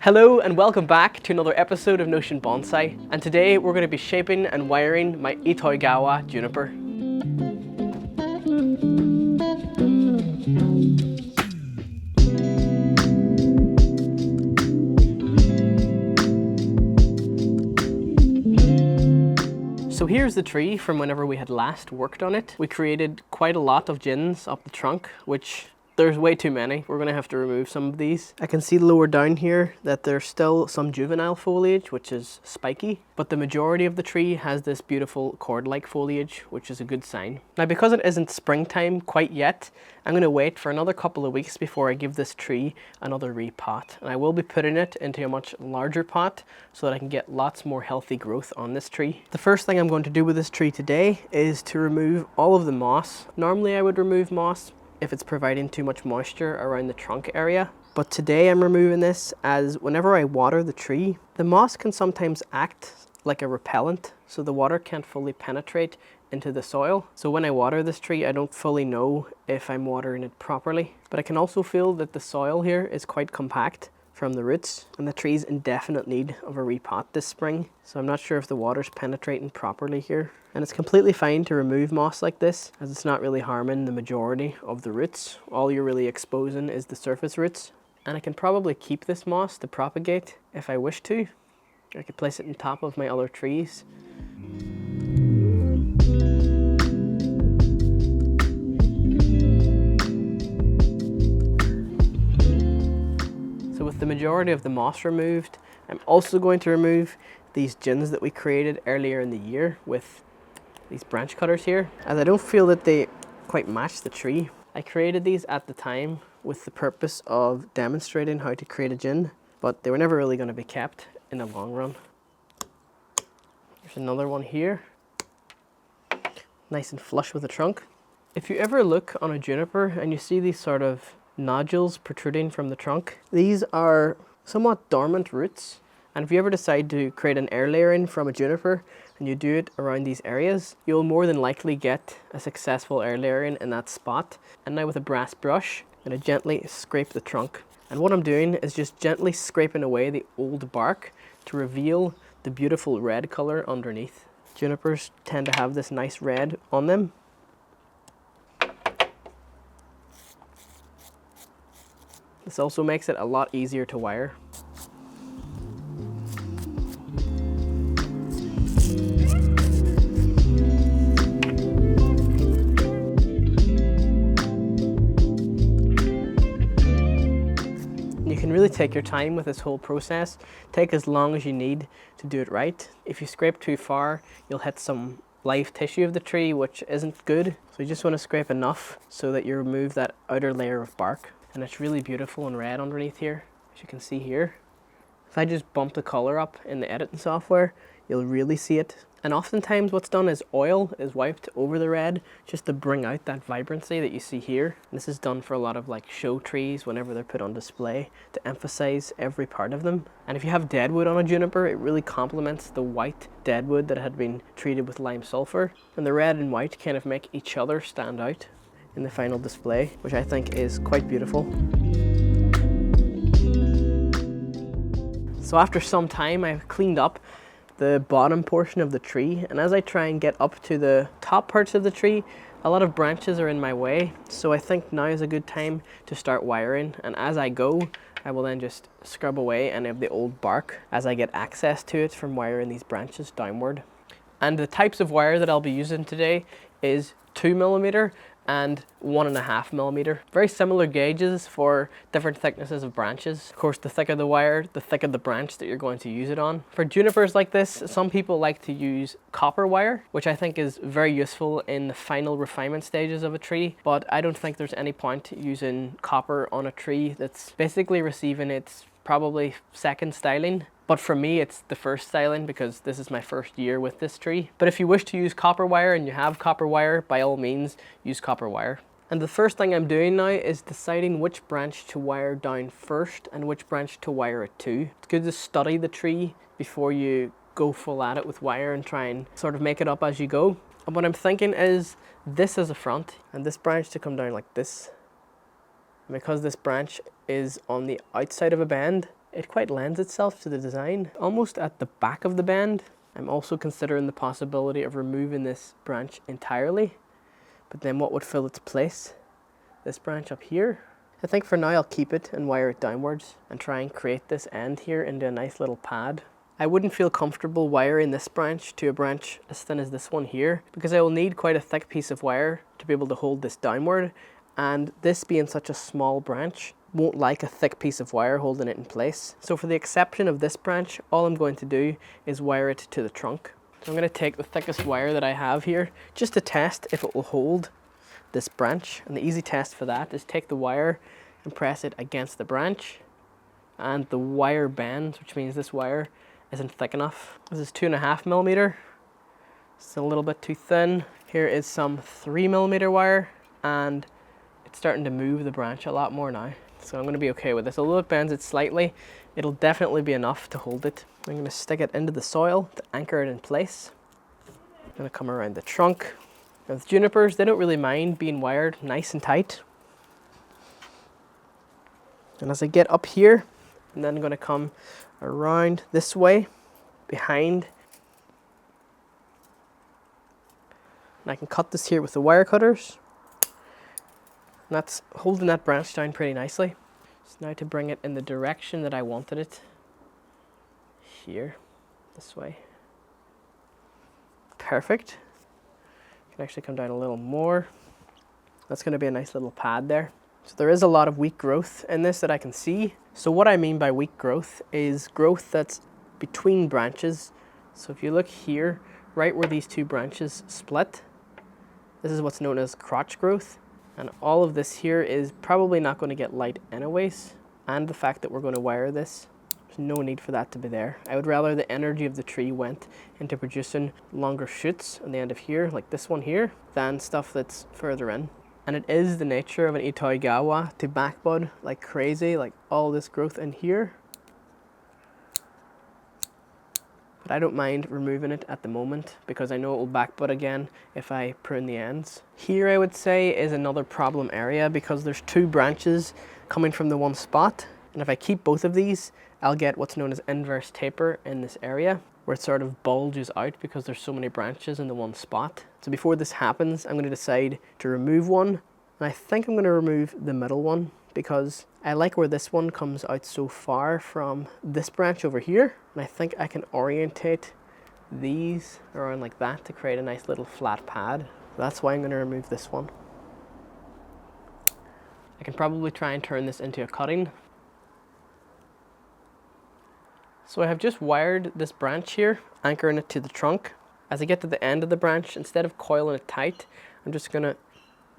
Hello and welcome back to another episode of Notion Bonsai, and today we're going to be shaping and wiring my Itoigawa juniper. So here's the tree from whenever we had last worked on it. We created quite a lot of gins up the trunk, which there's way too many. We're going to have to remove some of these. I can see lower down here that there's still some juvenile foliage, which is spiky, but the majority of the tree has this beautiful cord-like foliage, which is a good sign. Now, because it isn't springtime quite yet, I'm going to wait for another couple of weeks before I give this tree another repot. And I will be putting it into a much larger pot so that I can get lots more healthy growth on this tree. The first thing I'm going to do with this tree today is to remove all of the moss. Normally I would remove moss if it's providing too much moisture around the trunk area. But today I'm removing this as whenever I water the tree, the moss can sometimes act like a repellent, so the water can't fully penetrate into the soil. So when I water this tree, I don't fully know if I'm watering it properly. But I can also feel that the soil here is quite compact from the roots, and the tree's in definite need of a repot this spring. So I'm not sure if the water's penetrating properly here. And it's completely fine to remove moss like this, as it's not really harming the majority of the roots. All you're really exposing is the surface roots. And I can probably keep this moss to propagate if I wish to. I could place it on top of my other trees. So with the majority of the moss removed, I'm also going to remove these gins that we created earlier in the year with these branch cutters here, as I don't feel that they quite match the tree. I created these at the time with the purpose of demonstrating how to create a gin, but they were never really going to be kept in the long run. There's another one here, nice and flush with the trunk. If you ever look on a juniper and you see these sort of nodules protruding from the trunk, these are somewhat dormant roots. And if you ever decide to create an air layering from a juniper and you do it around these areas, you'll more than likely get a successful air layering in that spot. And now with a brass brush, I'm going to gently scrape the trunk. And what I'm doing is just gently scraping away the old bark to reveal the beautiful red color underneath. Junipers tend to have this nice red on them. This also makes it a lot easier to wire. You can really take your time with this whole process. Take as long as you need to do it right. If you scrape too far, you'll hit some live tissue of the tree, which isn't good. So you just want to scrape enough so that you remove that outer layer of bark. And it's really beautiful and red underneath here, as you can see here. If I just bump the color up in the editing software, you'll really see it. And oftentimes what's done is oil is wiped over the red just to bring out that vibrancy that you see here. This is done for a lot of like show trees whenever they're put on display to emphasize every part of them. And if you have deadwood on a juniper, it really complements the white deadwood that had been treated with lime sulfur. And the red and white kind of make each other stand out in the final display, which I think is quite beautiful. So after some time, I've cleaned up the bottom portion of the tree, and as I try and get up to the top parts of the tree, a lot of branches are in my way. So I think now is a good time to start wiring, and as I go, I will then just scrub away any of the old bark as I get access to it from wiring these branches downward. And the types of wire that I'll be using today is 2mm and 1.5mm. Very similar gauges for different thicknesses of branches. Of course, the thicker the wire, the thicker the branch that you're going to use it on. For junipers like this, some people like to use copper wire, which I think is very useful in the final refinement stages of a tree, but I don't think there's any point using copper on a tree that's basically receiving its probably second styling. But for me, it's the first styling because this is my first year with this tree. But if you wish to use copper wire and you have copper wire, by all means, use copper wire. And the first thing I'm doing now is deciding which branch to wire down first and which branch to wire it to. It's good to study the tree before you go full at it with wire and try and sort of make it up as you go. And what I'm thinking is this as a front and this branch to come down like this. And because this branch is on the outside of a bend, It quite lends itself to the design. Almost at the back of the bend, I'm also considering the possibility of removing this branch entirely. But then what would fill its place? This branch up here. I think for now I'll keep it and wire it downwards and try and create this end here into a nice little pad. I wouldn't feel comfortable wiring this branch to a branch as thin as this one here because I will need quite a thick piece of wire to be able to hold this downward, and this being such a small branch won't like a thick piece of wire holding it in place. So for the exception of this branch, all I'm going to do is wire it to the trunk. So I'm going to take the thickest wire that I have here just to test if it will hold this branch, and the easy test for that is take the wire and press it against the branch, and the wire bends, which means this wire isn't thick enough. This is 2.5 millimeter. It's a little bit too thin. Here is some 3 millimeter wire, and it's starting to move the branch a lot more now. So I'm going to be okay with this. Although it bends it slightly, it'll definitely be enough to hold it. I'm going to stick it into the soil to anchor it in place. I'm going to come around the trunk. Now with junipers, they don't really mind being wired nice and tight. And as I get up here, I'm then going to come around this way, behind. And I can cut this here with the wire cutters. And that's holding that branch down pretty nicely. So now to bring it in the direction that I wanted it, here, this way. Perfect. Can actually come down a little more. That's going to be a nice little pad there. So there is a lot of weak growth in this that I can see. So what I mean by weak growth is growth that's between branches. So if you look here, right where these two branches split, this is what's known as crotch growth. And all of this here is probably not going to get light anyways. And the fact that we're going to wire this, there's no need for that to be there. I would rather the energy of the tree went into producing longer shoots on the end of here, like this one here, than stuff that's further in. And it is the nature of an Itoigawa to backbud like crazy, like all this growth in here. But I don't mind removing it at the moment because I know it will backbud again if I prune the ends. Here I would say is another problem area because there's two branches coming from the one spot. And if I keep both of these, I'll get what's known as inverse taper in this area, where it sort of bulges out because there's so many branches in the one spot. So before this happens, I'm going to decide to remove one. And I think I'm going to remove the middle one because I like where this one comes out so far from this branch over here. And I think I can orientate these around like that to create a nice little flat pad. So that's why I'm going to remove this one. I can probably try and turn this into a cutting. So I have just wired this branch here, anchoring it to the trunk. As I get to the end of the branch, instead of coiling it tight, I'm just going to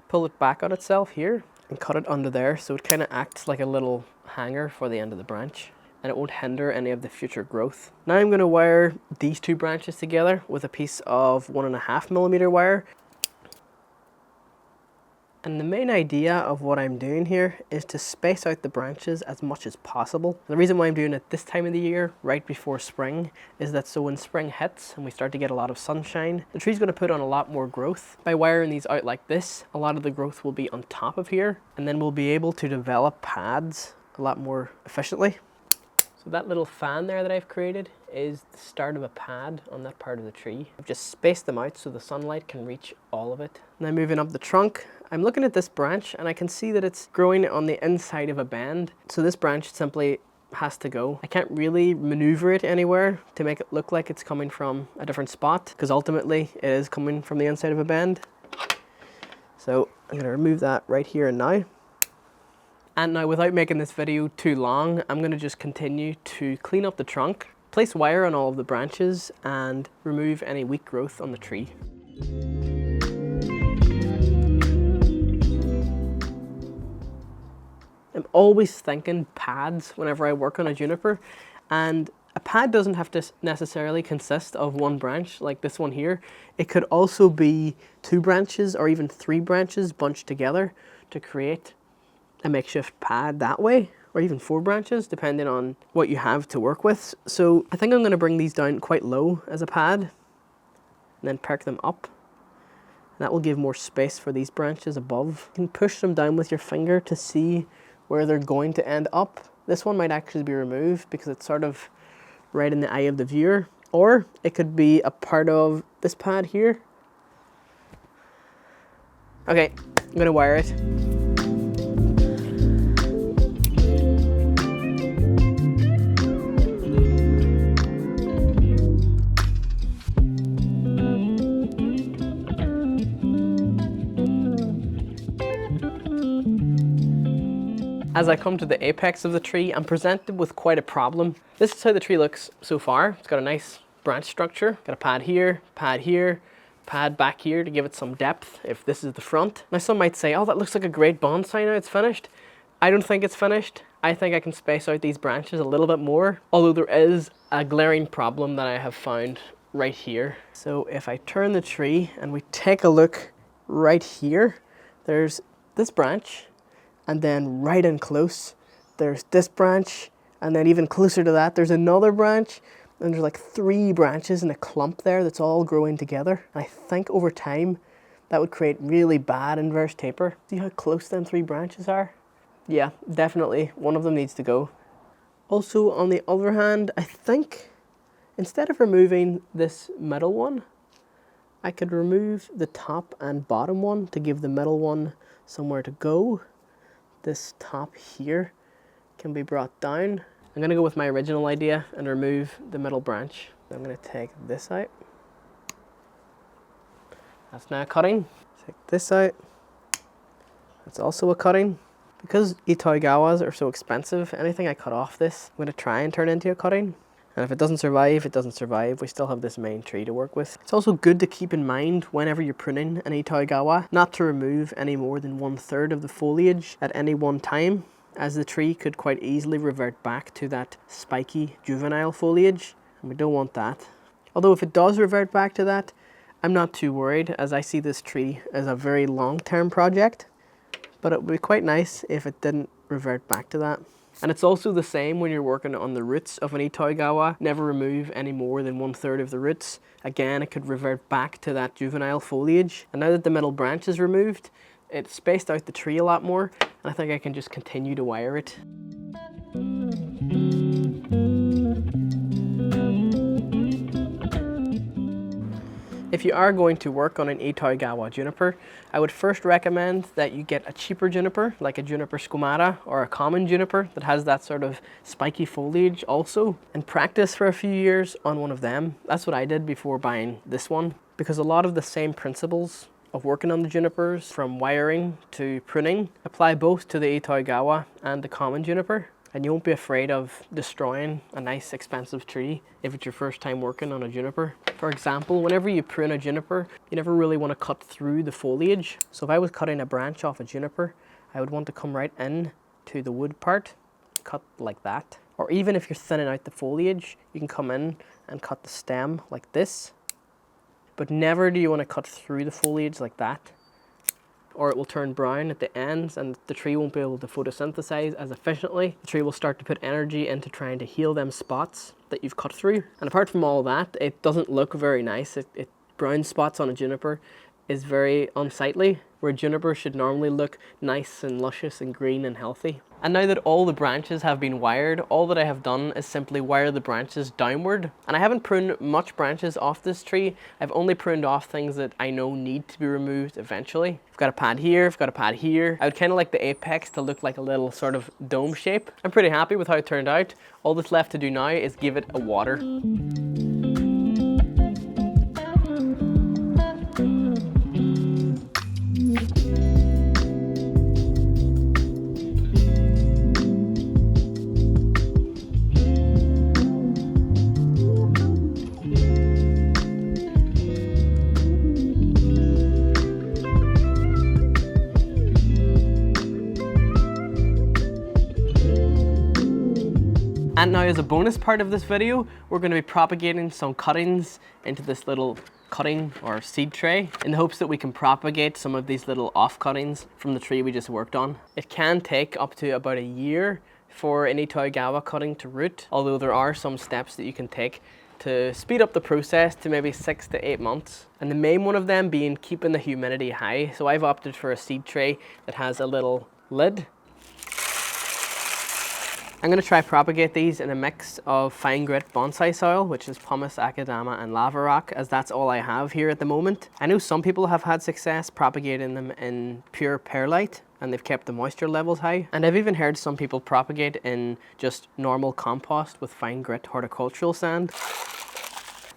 pull it back on itself here and cut it under there so it kind of acts like a little hanger for the end of the branch, and it won't hinder any of the future growth. Now I'm going to wire these two branches together with a piece of 1.5 millimeter wire. And the main idea of what I'm doing here is to space out the branches as much as possible. The reason why I'm doing it this time of the year, right before spring, is that so when spring hits and we start to get a lot of sunshine, the tree's going to put on a lot more growth. By wiring these out like this, a lot of the growth will be on top of here, and then we'll be able to develop pads a lot more efficiently. So that little fan there that I've created is the start of a pad on that part of the tree. I've just spaced them out so the sunlight can reach all of it. Now moving up the trunk, I'm looking at this branch and I can see that it's growing on the inside of a bend. So this branch simply has to go. I can't really maneuver it anywhere to make it look like it's coming from a different spot, because ultimately it is coming from the inside of a bend. So I'm going to remove that right here and now. And now, without making this video too long, I'm going to just continue to clean up the trunk, place wire on all of the branches, and remove any weak growth on the tree. I'm always thinking pads whenever I work on a juniper, and a pad doesn't have to necessarily consist of one branch like this one here. It could also be 2 branches or even 3 branches bunched together to create a makeshift pad that way, or even 4 branches depending on what you have to work with. So I think I'm going to bring these down quite low as a pad and then perk them up. That will give more space for these branches above. You can push them down with your finger to see where they're going to end up. This one might actually be removed because it's sort of right in the eye of the viewer, or it could be a part of this pad here. Okay, I'm gonna wire it. As I come to the apex of the tree, I'm presented with quite a problem. This is how the tree looks so far. It's got a nice branch structure. Got a pad here, pad back here to give it some depth if this is the front. Now some might say, oh, that looks like a great bonsai now it's finished. I don't think it's finished. I think I can space out these branches a little bit more, although there is a glaring problem that I have found right here. So if I turn the tree and we take a look right here, there's this branch, and then right in close, there's this branch, and then even closer to that, there's another branch, and there's like 3 branches in a clump there that's all growing together. I think over time, that would create really bad inverse taper. See how close them 3 branches are? Yeah, definitely, one of them needs to go. Also, on the other hand, I think instead of removing this middle one, I could remove the top and bottom one to give the middle one somewhere to go. This top here can be brought down. I'm gonna go with my original idea and remove the middle branch. I'm gonna take this out. That's now cutting. Take this out. That's also a cutting. Because Itoigawas are so expensive, anything I cut off this, I'm gonna try and turn into a cutting. And if it doesn't survive, it doesn't survive. We still have this main tree to work with. It's also good to keep in mind whenever you're pruning an Itoigawa, not to remove any more than 1/3 of the foliage at any one time, as the tree could quite easily revert back to that spiky juvenile foliage, and we don't want that. Although if it does revert back to that, I'm not too worried, as I see this tree as a very long-term project, but it would be quite nice if it didn't revert back to that. And it's also the same when you're working on the roots of an Itoigawa. Never remove any more than 1/3 of the roots. Again, it could revert back to that juvenile foliage. And now that the middle branch is removed, it spaced out the tree a lot more, and I think I can just continue to wire it. If you are going to work on an Itoigawa juniper, I would first recommend that you get a cheaper juniper, like a Juniper squamata or a common juniper that has that sort of spiky foliage also, and practice for a few years on one of them. That's what I did before buying this one, because a lot of the same principles of working on the junipers, from wiring to pruning, apply both to the Itoigawa and the common juniper. And you won't be afraid of destroying a nice expensive tree if it's your first time working on a juniper. For example, whenever you prune a juniper, you never really want to cut through the foliage. So if I was cutting a branch off a juniper, I would want to come right in to the wood part, cut like that. Or even if you're thinning out the foliage, you can come in and cut the stem like this. But never do you want to cut through the foliage like that, or it will turn brown at the ends and the tree won't be able to photosynthesize as efficiently. The tree will start to put energy into trying to heal them spots that you've cut through. And apart from all that, it doesn't look very nice. Brown spots on a juniper is very unsightly, where juniper should normally look nice and luscious and green and healthy. And now that all the branches have been wired, all that I have done is simply wire the branches downward. And I haven't pruned much branches off this tree. I've only pruned off things that I know need to be removed eventually. I've got a pad here, I've got a pad here. I would kind of like the apex to look like a little sort of dome shape. I'm pretty happy with how it turned out. All that's left to do now is give it a water. And now, as a bonus part of this video, we're going to be propagating some cuttings into this little cutting or seed tray in the hopes that we can propagate some of these little off cuttings from the tree we just worked on. It can take up to about a year for any Itoigawa cutting to root, although there are some steps that you can take to speed up the process to maybe 6 to 8 months. And the main one of them being keeping the humidity high. So I've opted for a seed tray that has a little lid. I'm going to try propagate these in a mix of fine grit bonsai soil, which is pumice, akadama and lava rock, as that's all I have here at the moment. I know some people have had success propagating them in pure perlite and they've kept the moisture levels high. And I've even heard some people propagate in just normal compost with fine grit horticultural sand.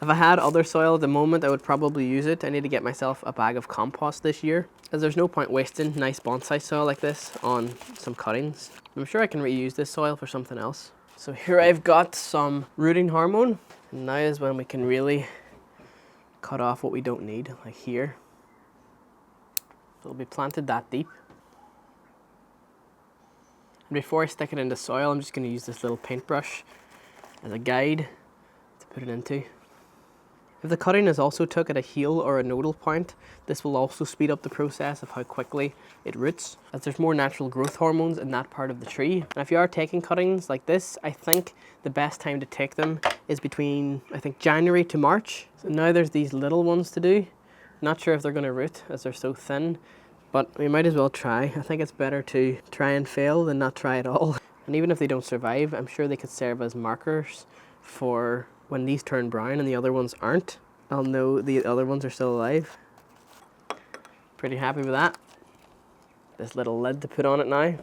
If I had other soil at the moment, I would probably use it. I need to get myself a bag of compost this year, as there's no point wasting nice bonsai soil like this on some cuttings. I'm sure I can reuse this soil for something else. So here I've got some rooting hormone, and now is when we can really cut off what we don't need, like here. It'll be planted that deep. And before I stick it into soil, I'm just going to use this little paintbrush as a guide to put it into. If the cutting is also took at a heel or a nodal point, this will also speed up the process of how quickly it roots, as there's more natural growth hormones in that part of the tree. And if you are taking cuttings like this, I think the best time to take them is between, January to March. So now there's these little ones to do. Not sure if they're going to root as they're so thin, but we might as well try. I think it's better to try and fail than not try at all. And even if they don't survive, I'm sure they could serve as markers for when these turn brown and the other ones aren't. I'll know the other ones are still alive. Pretty happy with that. This little lid to put on it now.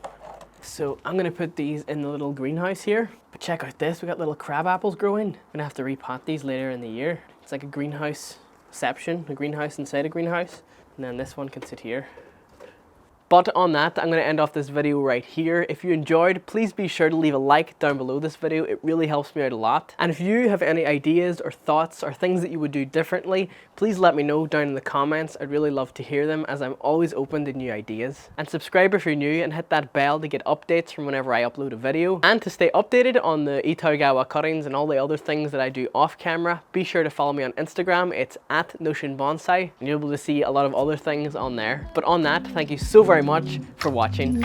So I'm gonna put these in the little greenhouse here. But check out this, we got little crab apples growing. I'm gonna have to repot these later in the year. It's like a greenhouse-ception, a greenhouse inside a greenhouse. And then this one can sit here. But on that, I'm going to end off this video right here. If you enjoyed, please be sure to leave a like down below this video. It really helps me out a lot. And if you have any ideas or thoughts or things that you would do differently, please let me know down in the comments. I'd really love to hear them, as I'm always open to new ideas. And subscribe if you're new and hit that bell to get updates from whenever I upload a video. And to stay updated on the Itaogawa cuttings and all the other things that I do off camera, be sure to follow me on Instagram. It's @NotionBonsai, and you'll be able to see a lot of other things on there. But on that, thank you so very much for watching.